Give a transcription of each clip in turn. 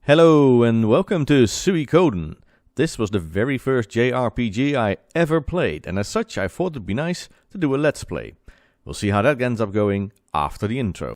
Hello and welcome to Suikoden. This was the very first JRPG I ever played, and as such I thought it'd be nice to do a let's play. We'll see how that ends up going after the intro.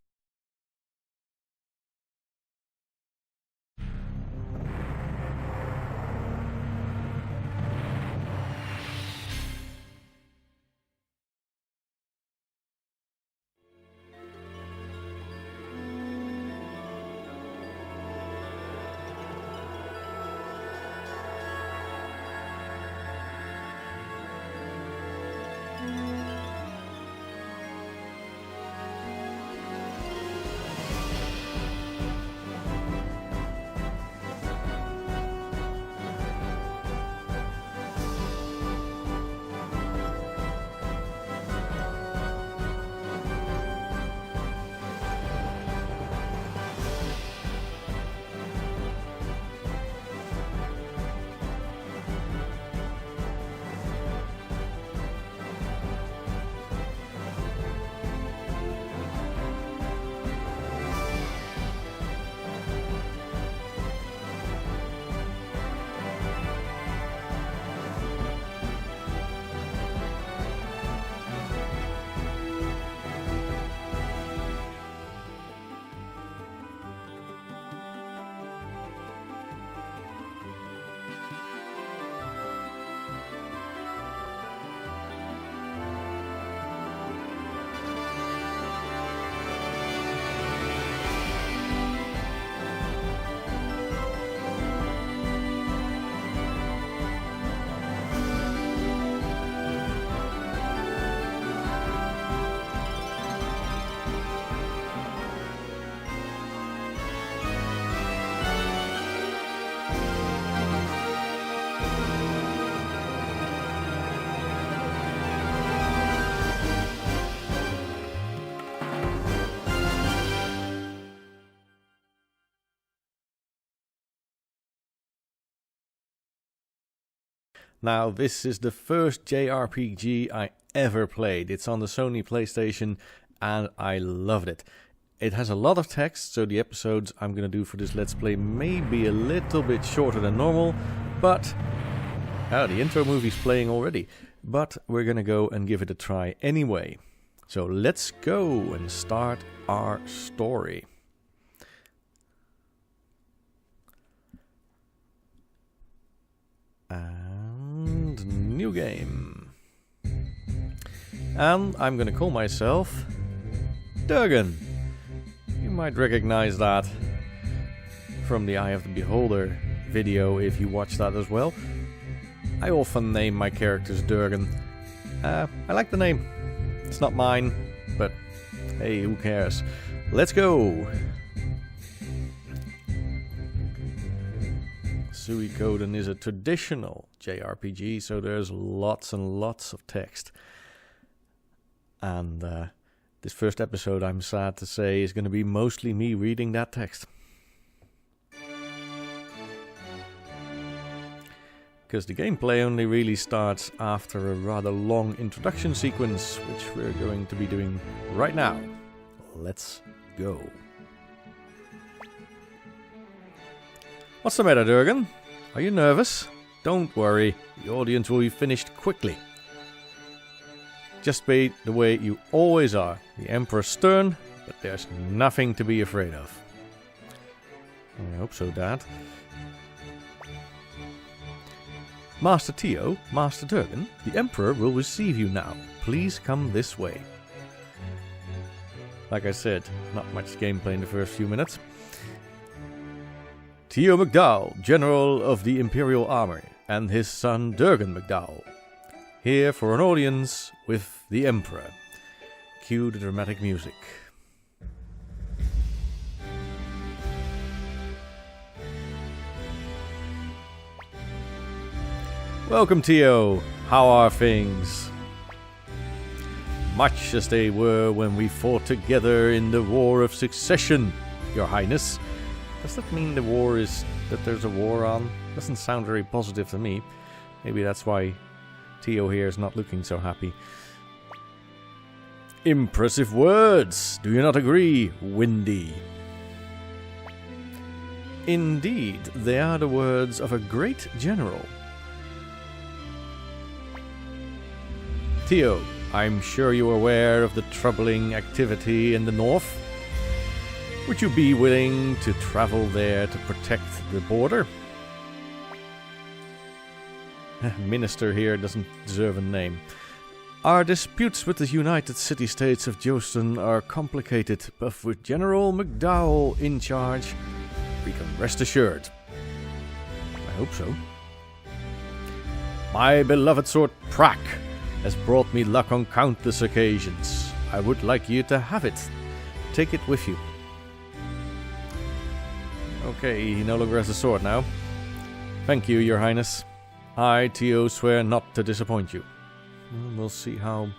Now, this is the first JRPG I ever played. It's on the Sony PlayStation and I loved it. It has a lot of text, so the episodes I'm going to do for this Let's Play may be a little bit shorter than normal, but... the intro movie's playing already. But we're going to go and give it a try anyway. So let's go and start our story. New game. And I'm gonna call myself Durgan. You might recognize that from the Eye of the Beholder video if you watch that as well. I often name my characters Durgan. I like the name. It's not mine, but hey, who cares? Let's go! Suikoden is a traditional JRPG, so there's lots and lots of text. And this first episode, I'm sad to say, is going to be mostly me reading that text. Because the gameplay only really starts after a rather long introduction sequence, which we're going to be doing right now. Let's go. What's the matter, Durgan? Are you nervous? Don't worry, the audience will be finished quickly. Just be the way you always are. The Emperor's stern, but there's nothing to be afraid of. I hope so, Dad. Master Tio, Master Durgan, the Emperor will receive you now. Please come this way. Like I said, not much gameplay in the first few minutes. Tio McDowell, General of the Imperial Army, and his son Durgan McDowell, here for an audience with the Emperor. Cue the dramatic music. Welcome, Tio. How are things? Much as they were when we fought together in the War of Succession, Your Highness. Does that mean the war is... that there's a war on? Doesn't sound very positive to me. Maybe that's why Tio here is not looking so happy. Impressive words! Do you not agree, Windy? Indeed, they are the words of a great general. Theo, I'm sure you're aware of the troubling activity in the north. Would you be willing to travel there to protect the border? Minister here doesn't deserve a name. Our disputes with the United City-States of Joston are complicated, but with General McDowell in charge, we can rest assured. I hope so. My beloved sword Prak has brought me luck on countless occasions. I would like you to have it. Take it with you. Okay, he no longer has a sword now. Thank you, Your Highness. I, Theo, swear not to disappoint you. We'll see how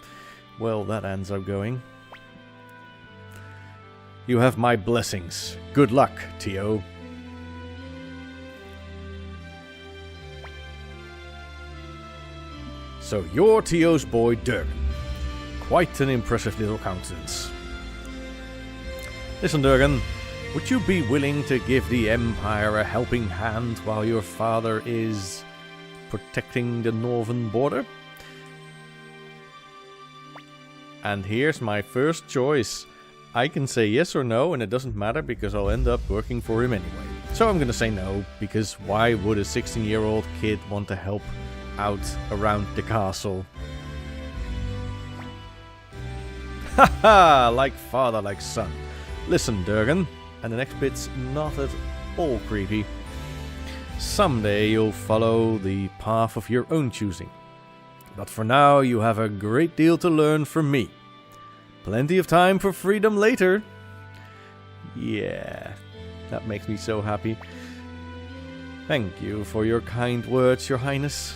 well that ends up going. You have my blessings. Good luck, Theo. So you're Theo's boy, Durgan. Quite an impressive little countenance. Listen, Durgan, would you be willing to give the Empire a helping hand while your father is protecting the northern border? And here's my first choice. I can say yes or no, and it doesn't matter because I'll end up working for him anyway. So I'm gonna say no, because why would a 16-year-old kid want to help out around the castle? Haha, like father, like son. Listen, Durgan, and the next bit's not at all creepy. Someday you'll follow the path of your own choosing. But for now, you have a great deal to learn from me. Plenty of time for freedom later. Yeah, that makes me so happy. Thank you for your kind words, Your Highness.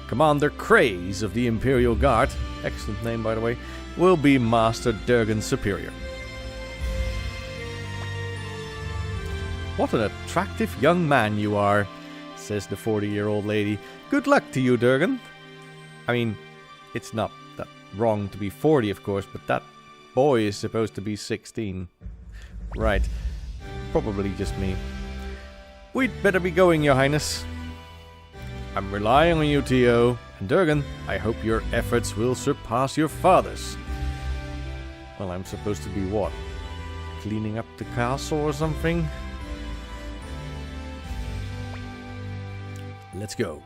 Commander Craze of the Imperial Guard, excellent name by the way, will be Master Durgan's superior. What an attractive young man you are, says the 40-year-old lady. Good luck to you, Durgan. I mean, it's not that wrong to be 40, of course, but that boy is supposed to be 16. Right. Probably just me. We'd better be going, Your Highness. I'm relying on you, Theo. And Durgan, I hope your efforts will surpass your father's. Well, I'm supposed to be what? Cleaning up the castle or something? Let's go.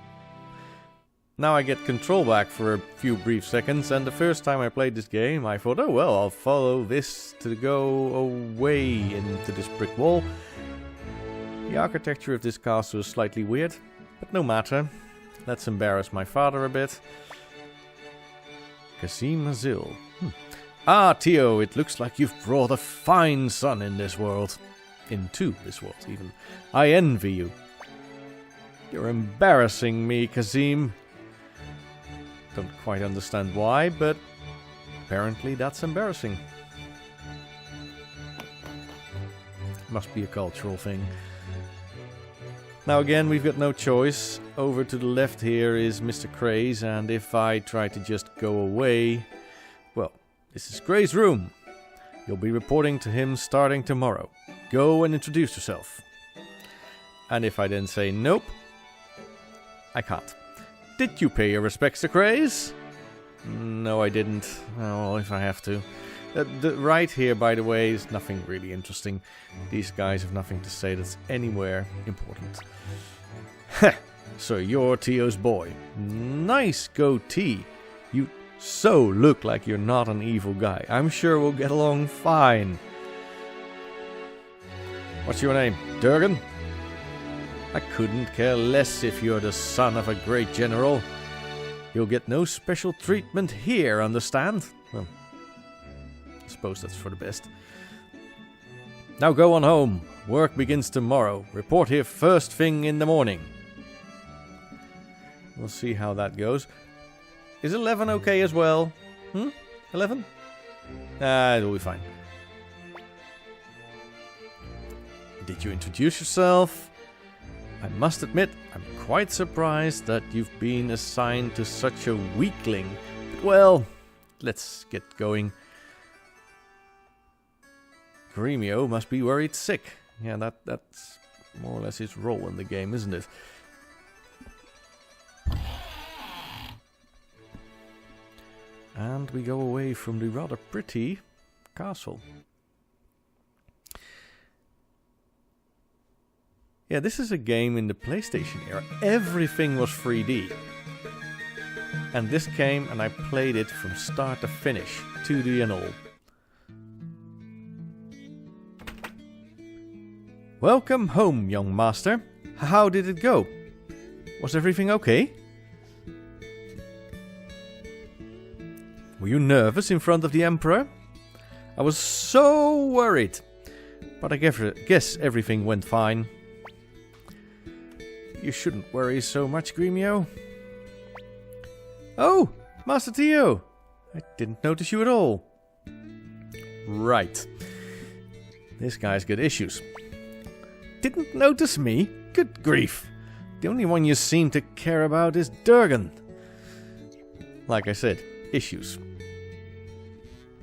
Now I get control back for a few brief seconds, and the first time I played this game I thought, oh well, I'll follow this to go away into this brick wall. The architecture of this castle is slightly weird, but no matter. Let's embarrass my father a bit. Kasim Azil. Ah, Theo, it looks like you've brought a fine son in this world. Into this world, even. I envy you. You're embarrassing me, Kasim. Don't quite understand why, but apparently that's embarrassing. Must be a cultural thing. Now again, we've got no choice. Over to the left here is Mr. Craze, and if I try to just go away... Well, this is Craze's room. You'll be reporting to him starting tomorrow. Go and introduce yourself. And if I then say nope, I can't. Did you pay your respects to Craze? No, I didn't. Oh, well, if I have to. The right here, by the way, is nothing really interesting. These guys have nothing to say that's anywhere important. Heh, so you're Theo's boy. Nice goatee. You so look like you're not an evil guy. I'm sure we'll get along fine. What's your name? Durgan? I couldn't care less if you're the son of a great general. You'll get no special treatment here, understand? Well, I suppose that's for the best. Now go on home. Work begins tomorrow. Report here first thing in the morning. We'll see how that goes. Is 11 okay as well? 11? It'll be fine. Did you introduce yourself? I must admit, I'm quite surprised that you've been assigned to such a weakling. But well, let's get going. Gremio must be worried sick. Yeah, that's more or less his role in the game, isn't it? And we go away from the rather pretty castle. Yeah, this is a game in the PlayStation era. Everything was 3D. And this came and I played it from start to finish, 2D and all. Welcome home, young master. How did it go? Was everything okay? Were you nervous in front of the Emperor? I was so worried. But I guess everything went fine. You shouldn't worry so much, Gremio. Oh, Master Tio. I didn't notice you at all. Right. This guy's got issues. Didn't notice me? Good grief. The only one you seem to care about is Durgan. Like I said, issues.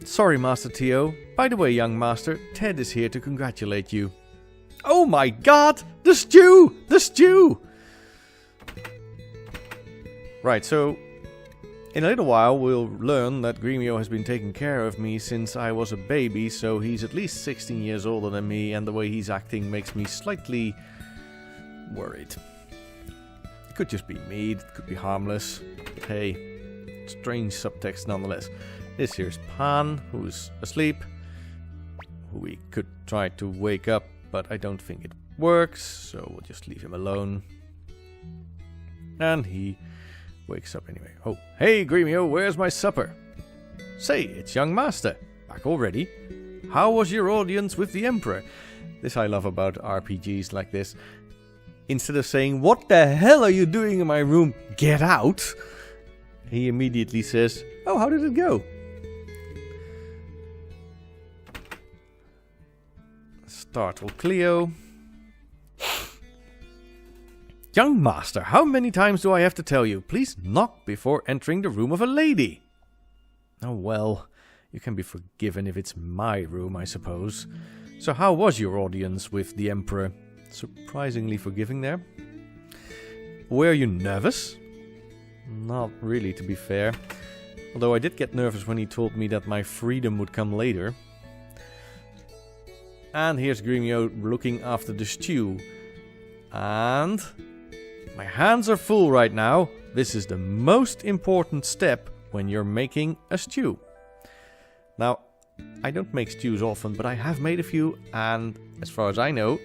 Sorry, Master Tio. By the way, young master, Ted is here to congratulate you. Oh my god! The stew! The stew! Right, so in a little while we'll learn that Gremio has been taking care of me since I was a baby, so he's at least 16 years older than me, and the way he's acting makes me slightly worried. It could just be me, it could be harmless, but hey, strange subtext nonetheless. This here's Pan, who's asleep, who we could try to wake up, but I don't think it works, so we'll just leave him alone. And he wakes up anyway. Oh, hey Gremio, where's my supper? Say, it's young master. Back already? How was your audience with the Emperor? This I love about RPGs like this. Instead of saying, what the hell are you doing in my room? Get out! He immediately says, oh, how did it go? Startle Cleo. Young master, how many times do I have to tell you? Please knock before entering the room of a lady. Oh well, you can be forgiven if it's my room, I suppose. So how was your audience with the Emperor? Surprisingly forgiving there. Were you nervous? Not really, to be fair. Although I did get nervous when he told me that my freedom would come later. And here's Gremio looking after the stew. And my hands are full right now. This is the most important step when you're making a stew. Now, I don't make stews often, but I have made a few, and as far as I know,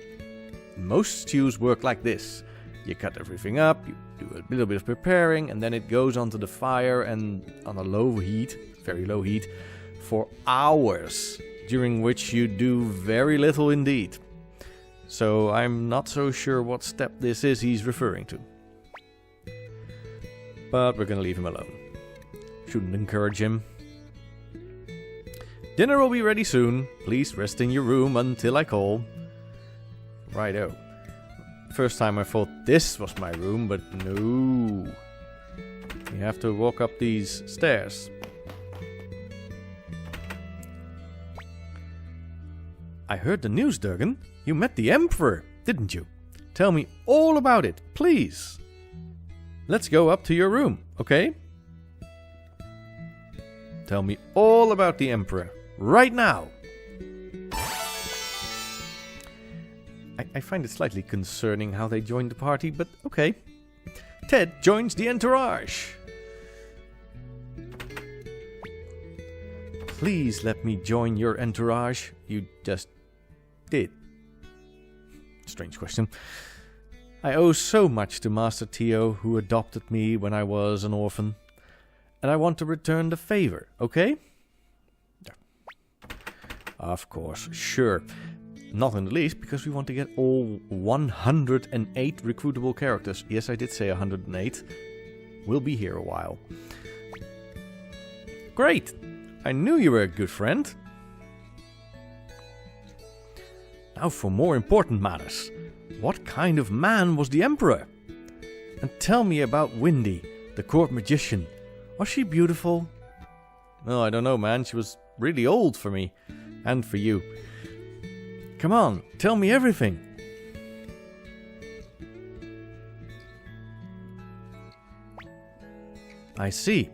most stews work like this. You cut everything up, you do a little bit of preparing, and then it goes onto the fire and on a low heat, very low heat, for hours, during which you do very little indeed. So I'm not so sure what step this is he's referring to. But we're gonna leave him alone. Shouldn't encourage him. Dinner will be ready soon. Please rest in your room until I call. Righto. First time I thought this was my room, but no. You have to walk up these stairs. I heard the news, Durgan. You met the Emperor, didn't you? Tell me all about it, please. Let's go up to your room, okay? Tell me all about the Emperor, right now. I find it slightly concerning how they joined the party, but okay. Ted joins the entourage. Please let me join your entourage. You just did. Strange question. I owe so much to Master Tio, who adopted me when I was an orphan. And I want to return the favor, okay? Of course, sure. Not in the least, because we want to get all 108 recruitable characters. Yes, I did say 108. We'll be here a while. Great! I knew you were a good friend. Now for more important matters. What kind of man was the Emperor? And tell me about Windy, the court magician. Was she beautiful? Well, I don't know, man. She was really old for me. And for you. Come on, tell me everything. I see.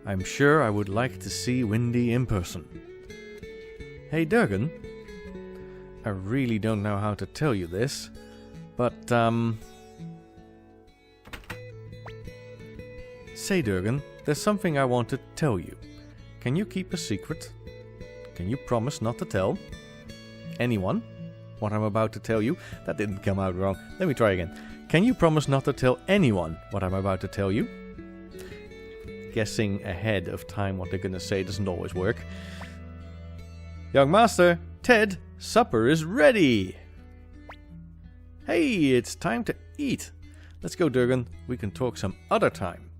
I'm sure I would like to see Windy in person. Hey Durgan, I really don't know how to tell you this, but say Durgan, there's something I want to tell you. Can you keep a secret? Can you promise not to tell anyone what I'm about to tell you? That didn't come out wrong. Let me try again. Can you promise not to tell anyone what I'm about to tell you? Guessing ahead of time what they're gonna say doesn't always work. Young master, Ted, supper is ready. Hey, it's time to eat. Let's go, Durgan. We can talk some other time.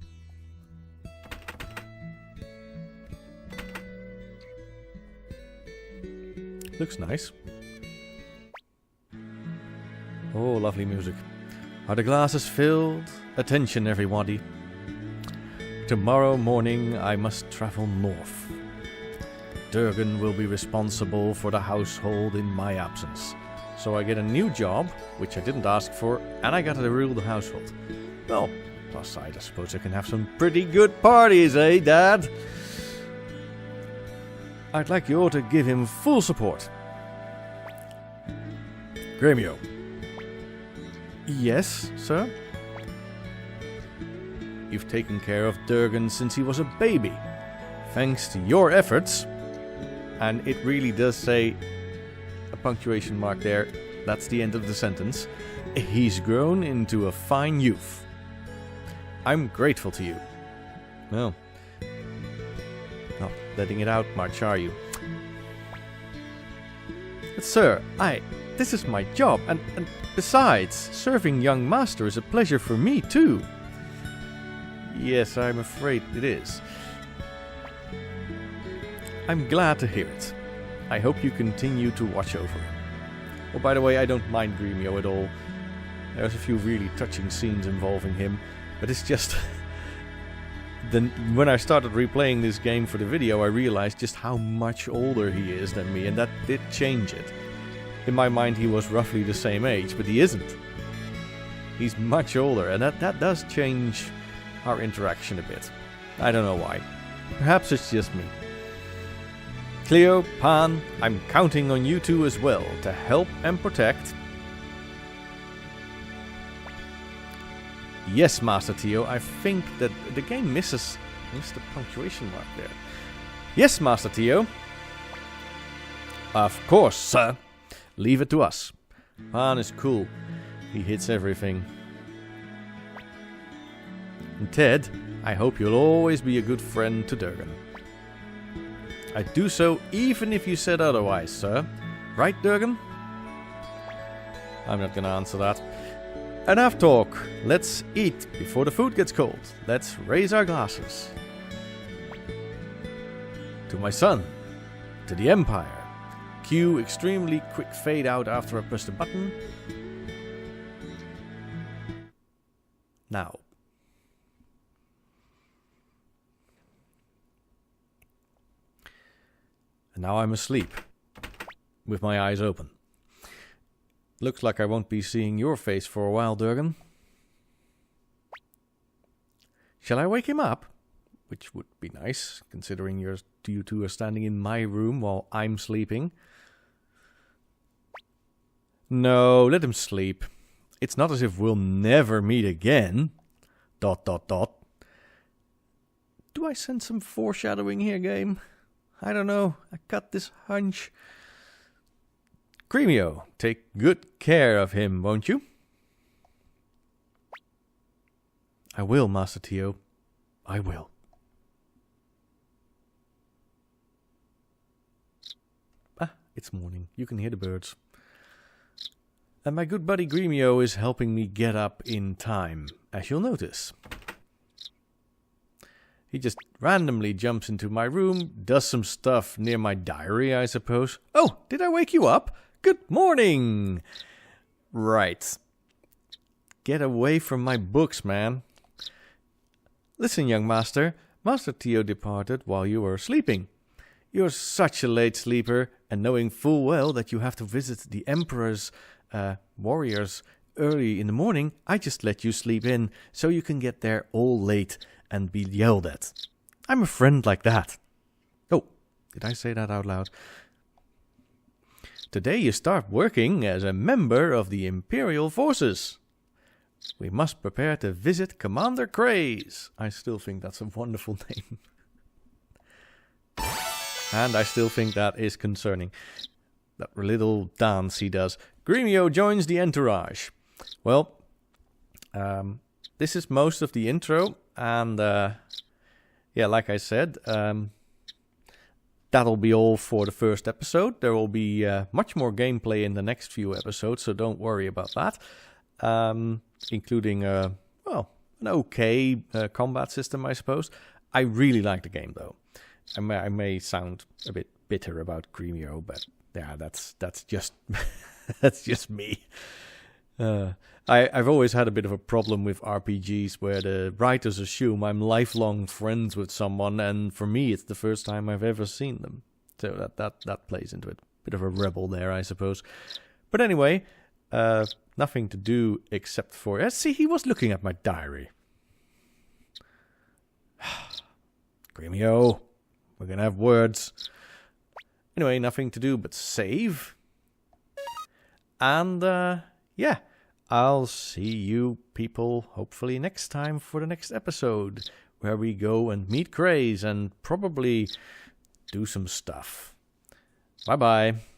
Looks nice. Oh, lovely music. Are the glasses filled? Attention, everybody. Tomorrow morning I must travel north. Durgan will be responsible for the household in my absence. So I get a new job, which I didn't ask for, and I gotta rule the household. Well, plus side, I suppose I can have some pretty good parties, eh, Dad? I'd like you all to give him full support. Gremio. Yes, sir? You've taken care of Durgan since he was a baby. Thanks to your efforts. And it really does say a punctuation mark there. That's the end of the sentence. He's grown into a fine youth. I'm grateful to you. Well, not letting it out much, are you? But sir, this is my job, and besides, serving young master is a pleasure for me too. Yes, I'm afraid it is. I'm glad to hear it. I hope you continue to watch over him. Oh, by the way, I don't mind Gremio at all. There's a few really touching scenes involving him, but it's just... when I started replaying this game for the video, I realized just how much older he is than me, and that did change it. In my mind, he was roughly the same age, but he isn't. He's much older, and that does change our interaction a bit. I don't know why. Perhaps it's just me. Cleo, Pan, I'm counting on you two as well to help and protect. Yes, Master Tio, I think that the game missed the punctuation mark there. Yes, Master Tio. Of course, sir. Leave it to us. Pan is cool. He hits everything. And Ted, I hope you'll always be a good friend to Durgan. I do so even if you said otherwise, sir. Right, Durgan? I'm not gonna answer that. Enough talk. Let's eat before the food gets cold. Let's raise our glasses. To my son. To the Empire. Cue extremely quick fade out after I press the button. Now. And now I'm asleep. With my eyes open. Looks like I won't be seeing your face for a while, Durgan. Shall I wake him up? Which would be nice, considering you two are standing in my room while I'm sleeping. No, let him sleep. It's not as if we'll never meet again. ... Do I sense some foreshadowing here, game? I don't know. I got this hunch. Gremio, take good care of him, won't you? I will, Master Tio. I will. Ah, it's morning. You can hear the birds. And my good buddy Gremio is helping me get up in time, as you'll notice. He just randomly jumps into my room, does some stuff near my diary, I suppose. Oh, did I wake you up? Good morning! Right. Get away from my books, man. Listen, young master. Master Tio departed while you were sleeping. You're such a late sleeper, and knowing full well that you have to visit the Emperor's warriors early in the morning, I just let you sleep in so you can get there all late and be yelled at. I'm a friend like that. Oh, did I say that out loud? Today you start working as a member of the Imperial Forces. We must prepare to visit Commander Craze. I still think that's a wonderful name. And I still think that is concerning. That little dance he does. Gremio joins the entourage. Well, this is most of the intro. And yeah, like I said, that'll be all for the first episode. There will be much more gameplay in the next few episodes, so don't worry about that. Including, well, an okay combat system, I suppose. I really like the game, though. I may sound a bit bitter about Gremio, but yeah, that's just that's just me. I've always had a bit of a problem with RPGs where the writers assume I'm lifelong friends with someone, and for me, it's the first time I've ever seen them. So that plays into it. Bit of a rebel there, I suppose. But anyway, nothing to do except for... see, he was looking at my diary. Gremio, we're gonna have words. Anyway, nothing to do but save. And, yeah, I'll see you people hopefully next time for the next episode, where we go and meet Craze and probably do some stuff. Bye-bye.